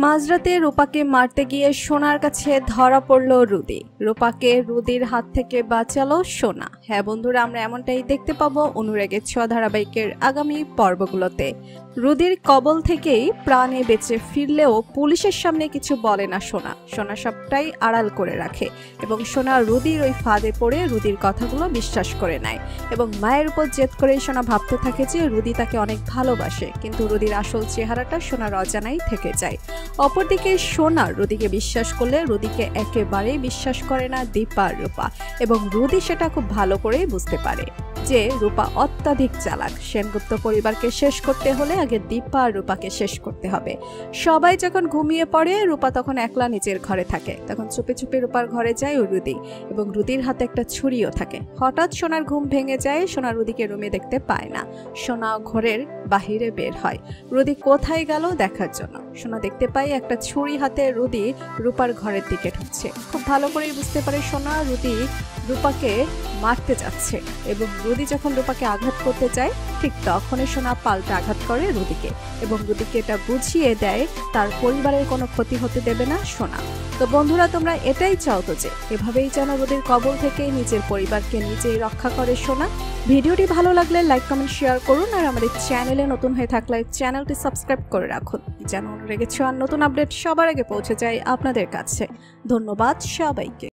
মাঝরাতে রূপাকে মারতে গিয়ে সোনার কাছে ধরা পড়ল রুদি। রূপাকে রুদির হাত থেকে বাঁচালো সোনা। হ্যাঁ বন্ধুরা, আমরা এমনটাই দেখতে পাবো অনুরাগের ছোঁয়া ধারাবাহিকের আগামী পর্বগুলোতে। রুদির কবল থেকেই প্রাণে বেঁচে ফিরলেও পুলিশের সামনে কিছু বলে না সোনা। সোনা সবটাই আড়াল করে রাখে এবং সোনা রুদির ওই ফাঁদে পড়ে রুদির কথাগুলো বিশ্বাস করে নেয় এবং মায়ের উপর জেদ করে সোনা ভাবতে থাকে যে রুদি তাকে অনেক ভালোবাসে, কিন্তু রুদির আসল চেহারাটা সোনার অজানাই থেকে যায়। অপরদিকে সোনা রুদিকে বিশ্বাস করলে রুদিকে একেবারেই বিশ্বাস করে না দীপা আর রূপা, এবং রুদি সেটা খুব ভালো করেই বুঝতে পারে যে রূপা অত্যাধিক চালাক। সেনগুপ্ত পরিবারকে শেষ করতে হলে আগে দীপা আর রূপাকে শেষ করতে হবে। সবাই যখন ঘুমিয়ে পড়ে রূপা তখন একলা নিজের ঘরে থাকে। তখন চুপি চুপি রূপার ঘরে যায় রুদি, এবং রুদির হাতে একটা ছুরিও থাকে। হঠাৎ সোনার ঘুম ভেঙে যায়। সোনা রুদিকে রুমে দেখতে পায় না। সোনা ঘরের বাহিরে বের হয় রুদি কোথায় গেল দেখার জন্য। সোনা দেখতে পায় একটা ছুরি হাতে রুদি রূপার ঘরের দিকে ঢুকছে। খুব ভালো করেই বুঝতে পারে সোনা রুদি রূপাকে মারতে যাচ্ছে, এবং রুদি যখন রূপাকে আঘাত করতে চায় ঠিক তখনই সোনা পাল্টা আঘাত করে রুদিকে, এবং রুদিকে এটা বুঝিয়ে দেয় তার পরিবারের কোনো ক্ষতি হতে দেবে না সোনা। তো বন্ধুরা, তোমরা এটাই চাও তো যে এভাবেই যেন রুদির কবল থেকে নিজের পরিবারকে নিজেই রক্ষা করে সোনা। ভিডিওটি ভালো লাগলে লাইক কমেন্ট শেয়ার করুন, আর আমাদের চ্যানেলে নতুন হয়ে থাকলে চ্যানেলটি সাবস্ক্রাইব করে রাখুন যেন অনুরাগের ছোঁয়ার নতুন আপডেট সবার আগে পৌঁছে যায় আপনাদের কাছে। ধন্যবাদ সবাইকে।